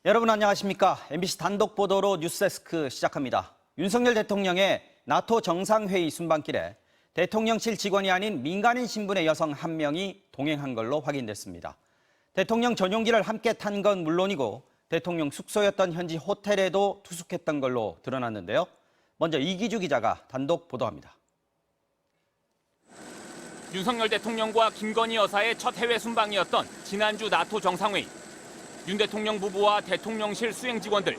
여러분 안녕하십니까? MBC 단독 보도로 뉴스데스크 시작합니다. 윤석열 대통령의 나토 정상회의 순방길에 대통령실 직원이 아닌 민간인 신분의 여성 한 명이 동행한 걸로 확인됐습니다. 대통령 전용기를 함께 탄 건 물론이고 대통령 숙소였던 현지 호텔에도 투숙했던 걸로 드러났는데요. 먼저 이기주 기자가 단독 보도합니다. 윤석열 대통령과 김건희 여사의 첫 해외 순방이었던 지난주 나토 정상회의. 윤 대통령 부부와 대통령실 수행 직원들,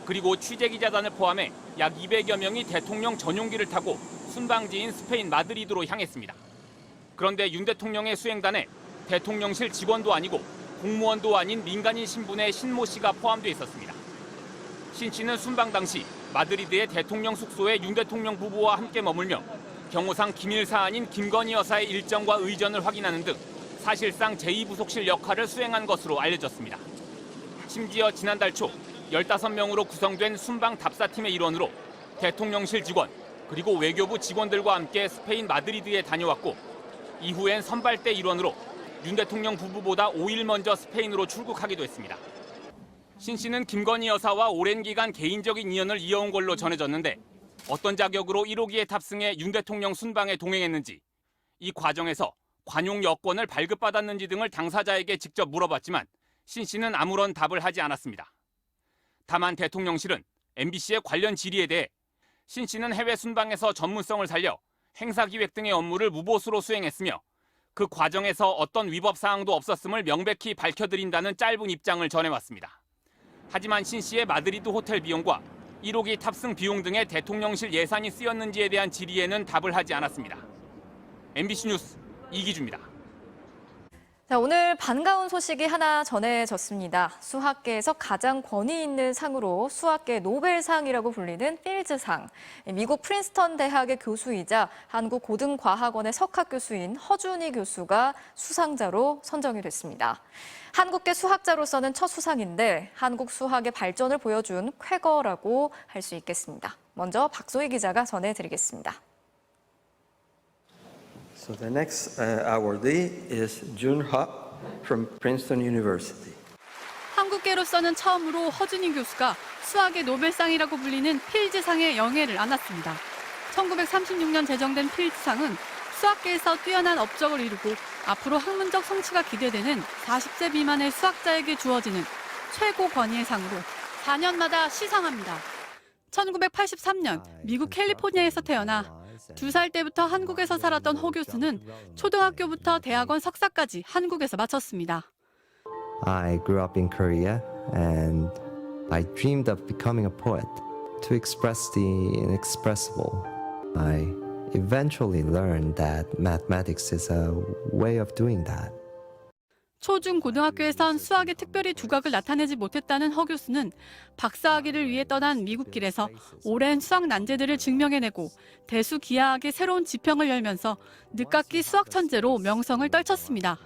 그리고 취재기자단을 포함해 약 200여 명이 대통령 전용기를 타고 순방지인 스페인 마드리드로 향했습니다. 그런데 윤 대통령의 수행단에 대통령실 직원도 아니고 공무원도 아닌 민간인 신분의 신모 씨가 포함돼 있었습니다. 신 씨는 순방 당시 마드리드의 대통령 숙소에 윤 대통령 부부와 함께 머물며 경호상 기밀 사안인 김건희 여사의 일정과 의전을 확인하는 등 사실상 제2부속실 역할을 수행한 것으로 알려졌습니다. 심지어 지난달 초 15명으로 구성된 순방 답사팀의 일원으로 대통령실 직원, 그리고 외교부 직원들과 함께 스페인 마드리드에 다녀왔고 이후엔 선발대 일원으로 윤 대통령 부부보다 5일 먼저 스페인으로 출국하기도 했습니다. 신 씨는 김건희 여사와 오랜 기간 개인적인 인연을 이어온 걸로 전해졌는데 어떤 자격으로 1호기에 탑승해 윤 대통령 순방에 동행했는지, 이 과정에서 관용 여권을 발급받았는지 등을 당사자에게 직접 물어봤지만 신 씨는 아무런 답을 하지 않았습니다. 다만 대통령실은 MBC의 관련 질의에 대해 신 씨는 해외 순방에서 전문성을 살려 행사기획 등의 업무를 무보수로 수행했으며 그 과정에서 어떤 위법 사항도 없었음을 명백히 밝혀드린다는 짧은 입장을 전해왔습니다. 하지만 신 씨의 마드리드 호텔 비용과 1호기 탑승 비용 등의 대통령실 예산이 쓰였는지에 대한 질의에는 답을 하지 않았습니다. MBC 뉴스 이기주입니다. 자, 오늘 반가운 소식이 하나 전해졌습니다. 수학계에서 가장 권위 있는 상으로 수학계 노벨상이라고 불리는 필즈상. 미국 프린스턴 대학의 교수이자 한국고등과학원의 석학교수인 허준희 교수가 수상자로 선정이 됐습니다. 한국계 수학자로서는 첫 수상인데 한국 수학의 발전을 보여준 쾌거라고 할 수 있겠습니다. 먼저 박소희 기자가 전해드리겠습니다. So the next awardee is Jun Ha from Princeton University. 한국계로서는 처음으로 허준희 교수가 수학의 노벨상이라고 불리는 필즈상의 영예를 안았습니다. 1936년 제정된 필즈상은 수학계에서 뛰어난 업적을 이루고 앞으로 학문적 성취가 기대되는 40세 미만의 수학자에게 주어지는 최고 권위의 상으로 4년마다 시상합니다. 1983년 미국 캘리포니아에서 태어나 2살 때부터 한국에서 살았던 허 교수는 초등학교부터 대학원 석사까지 한국에서 마쳤습니다. I grew up in Korea and I dreamed of becoming a poet to express the inexpressible. I eventually learned that mathematics is a way of doing that. 초중 고등학교에선 수학의 특별히 두각을 나타내지 못했다는 허 교수는 박사학위를 위해 떠난 미국 길에서 오랜 수학 난제들을 증명해내고 대수기하학의 새로운 지평을 열면서 늦깎이 수학 천재로 명성을 떨쳤습니다.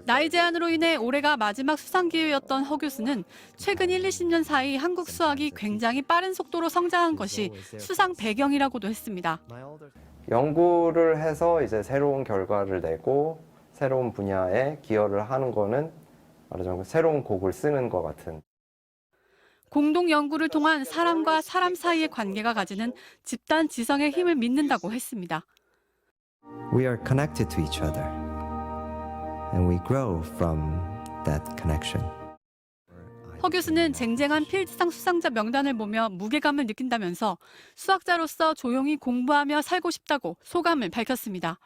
나이 제한으로 인해 올해가 마지막 수상 기회였던 허 교수는 최근 1, 20년 사이 한국 수학이 굉장히 빠른 속도로 성장한 것이 수상 배경이라고도 했습니다. 연구를 해서 이제 새로운 결과를 내고 새로운 분야에 기여를 하는 거는 말하자면 새로운 곡을 쓰는 것 같은. 공동 연구를 통한 사람과 사람 사이의 관계가 가지는 집단 지성의 힘을 믿는다고 했습니다. We are connected to each other, and we grow from that connection. 허 교수는 쟁쟁한 필즈상 수상자 명단을 보며 무게감을 느낀다면서 수학자로서 조용히 공부하며 살고 싶다고 소감을 밝혔습니다.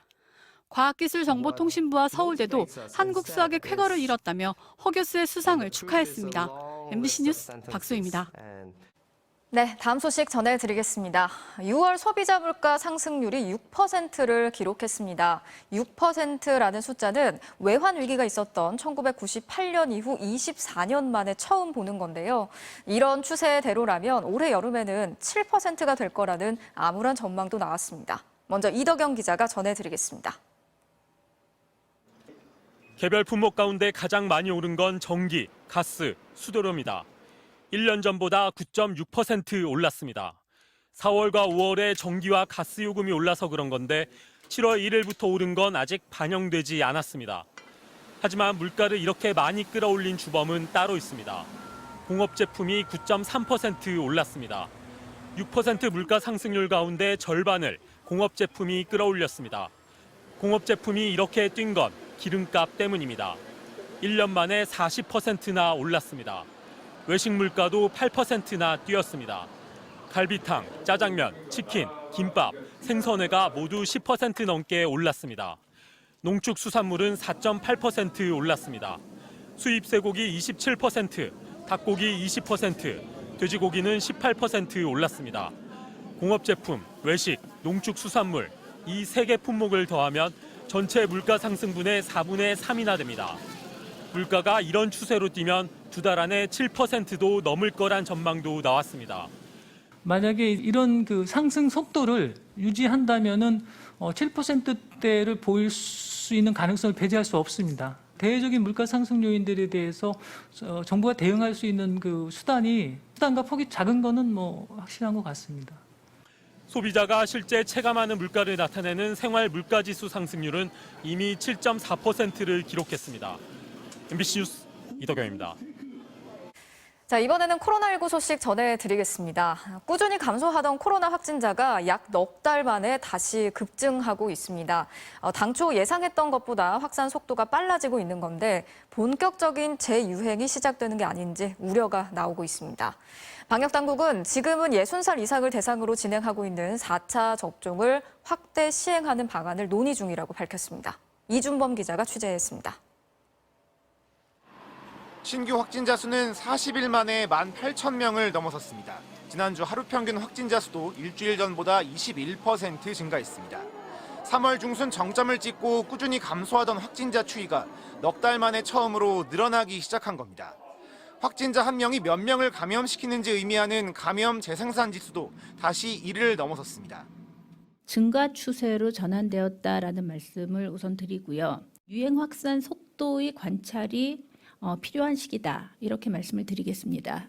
과학기술정보통신부와 서울대도 한국 수학의 쾌거를 이뤘다며 허 교수의 수상을 축하했습니다. MBC 뉴스 박소희입니다. 네, 다음 소식 전해드리겠습니다. 6월 소비자 물가 상승률이 6%를 기록했습니다. 6%라는 숫자는 외환 위기가 있었던 1998년 이후 24년 만에 처음 보는 건데요. 이런 추세대로라면 올해 여름에는 7%가 될 거라는 암울한 전망도 나왔습니다. 먼저 이덕영 기자가 전해드리겠습니다. 개별 품목 가운데 가장 많이 오른 건 전기, 가스, 수도료입니다. 1년 전보다 9.6% 올랐습니다. 4월과 5월에 전기와 가스 요금이 올라서 그런 건데 7월 1일부터 오른 건 아직 반영되지 않았습니다. 하지만 물가를 이렇게 많이 끌어올린 주범은 따로 있습니다. 공업 제품이 9.3% 올랐습니다. 6% 물가 상승률 가운데 절반을 공업 제품이 끌어올렸습니다. 공업 제품이 이렇게 뛴 건 기름값 때문입니다. 1년 만에 40%나 올랐습니다. 외식 물가도 8%나 뛰었습니다. 갈비탕, 짜장면, 치킨, 김밥, 생선회가 모두 10% 넘게 올랐습니다. 농축수산물은 4.8% 올랐습니다. 수입 쇠고기 27%, 닭고기 20%, 돼지고기는 18% 올랐습니다. 공업제품, 외식, 농축수산물 이 3개 품목을 더하면 전체 물가 상승분의 4분의 3이나 됩니다. 물가가 이런 추세로 뛰면 2달 안에 7%도 넘을 거란 전망도 나왔습니다. 만약에 이런 그 상승 속도를 유지한다면은 7%대를 보일 수 있는 가능성을 배제할 수 없습니다. 대외적인 물가 상승 요인들에 대해서 정부가 대응할 수 있는 그 수단과 폭이 작은 거는 확실한 것 같습니다. 소비자가 실제 체감하는 물가를 나타내는 생활 물가지수 상승률은 이미 7.4%를 기록했습니다. MBC 뉴스 이덕영입니다. 자, 이번에는 코로나19 소식 전해드리겠습니다. 꾸준히 감소하던 코로나 확진자가 약 넉 달 만에 다시 급증하고 있습니다. 당초 예상했던 것보다 확산 속도가 빨라지고 있는 건데 본격적인 재유행이 시작되는 게 아닌지 우려가 나오고 있습니다. 방역당국은 지금은 60살 이상을 대상으로 진행하고 있는 4차 접종을 확대 시행하는 방안을 논의 중이라고 밝혔습니다. 이준범 기자가 취재했습니다. 신규 확진자 수는 40일 만에 18,000명을 넘어섰습니다. 지난주 하루 평균 확진자 수도 일주일 전보다 21% 증가했습니다. 3월 중순 정점을 찍고 꾸준히 감소하던 확진자 추이가 넉 달 만에 처음으로 늘어나기 시작한 겁니다. 확진자 한 명이 몇 명을 감염시키는지 의미하는 감염 재생산 지수도 다시 1을 넘어섰습니다. 증가 추세로 전환되었다라는 말씀을 우선 드리고요. 유행 확산 속도의 관찰이 필요한 시기다, 이렇게 말씀을 드리겠습니다.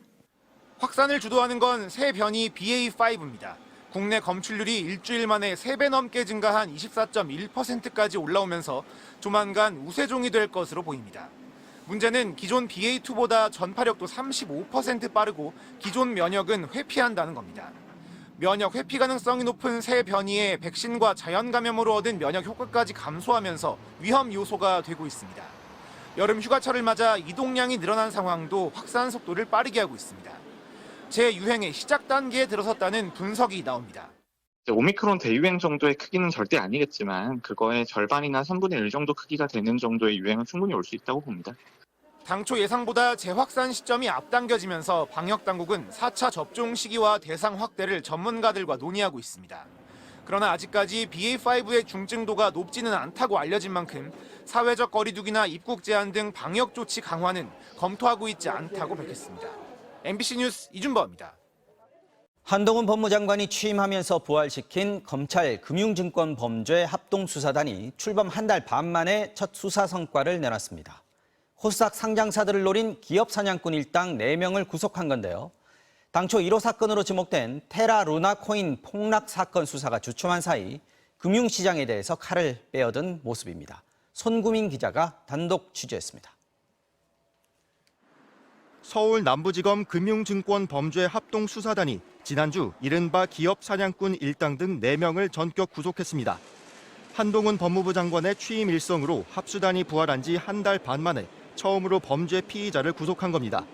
확산을 주도하는 건 새 변이 BA.5입니다. 국내 검출률이 일주일 만에 3배 넘게 증가한 24.1%까지 올라오면서 조만간 우세종이 될 것으로 보입니다. 문제는 기존 BA.2보다 전파력도 35% 빠르고 기존 면역은 회피한다는 겁니다. 면역 회피 가능성이 높은 새 변이에 백신과 자연 감염으로 얻은 면역 효과까지 감소하면서 위험 요소가 되고 있습니다. 여름 휴가철을 맞아 이동량이 늘어난 상황도 확산 속도를 빠르게 하고 있습니다. 재유행의 시작 단계에 들어섰다는 분석이 나옵니다. 오미크론 대유행 정도의 크기는 절대 아니겠지만 그거의 절반이나 3분의 1 정도 크기가 되는 정도의 유행은 충분히 올 수 있다고 봅니다. 당초 예상보다 재확산 시점이 앞당겨지면서 방역당국은 4차 접종 시기와 대상 확대를 전문가들과 논의하고 있습니다. 그러나 아직까지 BA.5의 중증도가 높지는 않다고 알려진 만큼 사회적 거리두기나 입국 제한 등 방역 조치 강화는 검토하고 있지 않다고 밝혔습니다. MBC 뉴스 이준범입니다. 한동훈 법무장관이 취임하면서 부활시킨 검찰 금융증권범죄 합동수사단이 출범 한 달 반 만에 첫 수사 성과를 내놨습니다. 코스닥 상장사들을 노린 기업 사냥꾼 일당 4명을 구속한 건데요. 당초 1호 사건으로 지목된 테라 루나 코인 폭락 사건 수사가 주춤한 사이 금융시장에 대해서 칼을 빼어든 모습입니다. 손구민 기자가 단독 취재했습니다. 서울 남부지검 금융증권범죄 합동수사단이 지난주 이른바 기업 사냥꾼 일당 등 4명을 전격 구속했습니다. 한동훈 법무부 장관의 취임 일성으로 합수단이 부활한 지 한 달 반 만에 처음으로 범죄 피의자를 구속한 겁니다.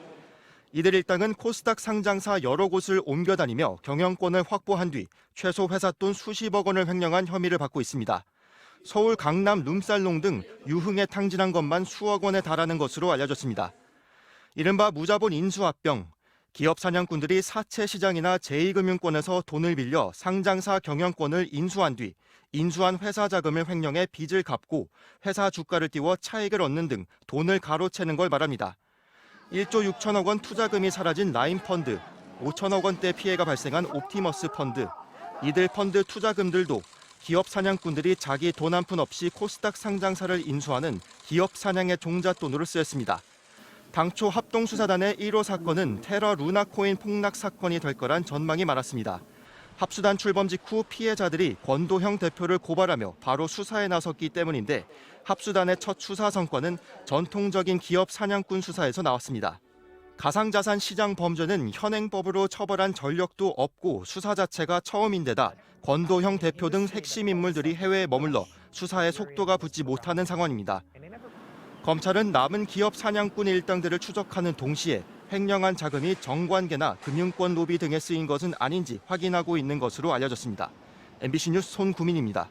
이들 일당은 코스닥 상장사 여러 곳을 옮겨다니며 경영권을 확보한 뒤 최소 회삿돈 수십억 원을 횡령한 혐의를 받고 있습니다. 서울 강남 룸살롱 등 유흥에 탕진한 것만 수억 원에 달하는 것으로 알려졌습니다. 이른바 무자본 인수합병, 기업 사냥꾼들이 사채 시장이나 제2금융권에서 돈을 빌려 상장사 경영권을 인수한 뒤 인수한 회사 자금을 횡령해 빚을 갚고 회사 주가를 띄워 차익을 얻는 등 돈을 가로채는 걸 말합니다. 1조 6천억 원 투자금이 사라진 라인펀드, 5천억 원대 피해가 발생한 옵티머스 펀드, 이들 펀드 투자금들도 기업 사냥꾼들이 자기 돈 한 푼 없이 코스닥 상장사를 인수하는 기업 사냥의 종잣돈으로 쓰였습니다. 당초 합동수사단의 1호 사건은 테러 루나 코인 폭락 사건이 될 거란 전망이 많았습니다. 합수단 출범 직후 피해자들이 권도형 대표를 고발하며 바로 수사에 나섰기 때문인데 합수단의 첫 수사 성과는 전통적인 기업 사냥꾼 수사에서 나왔습니다. 가상자산 시장 범죄는 현행법으로 처벌한 전력도 없고 수사 자체가 처음인데다 권도형 대표 등 핵심 인물들이 해외에 머물러 수사에 속도가 붙지 못하는 상황입니다. 검찰은 남은 기업 사냥꾼 일당들을 추적하는 동시에 횡령한 자금이 정관계나 금융권 로비 등에 쓰인 것은 아닌지 확인하고 있는 것으로 알려졌습니다. MBC 뉴스 손구민입니다.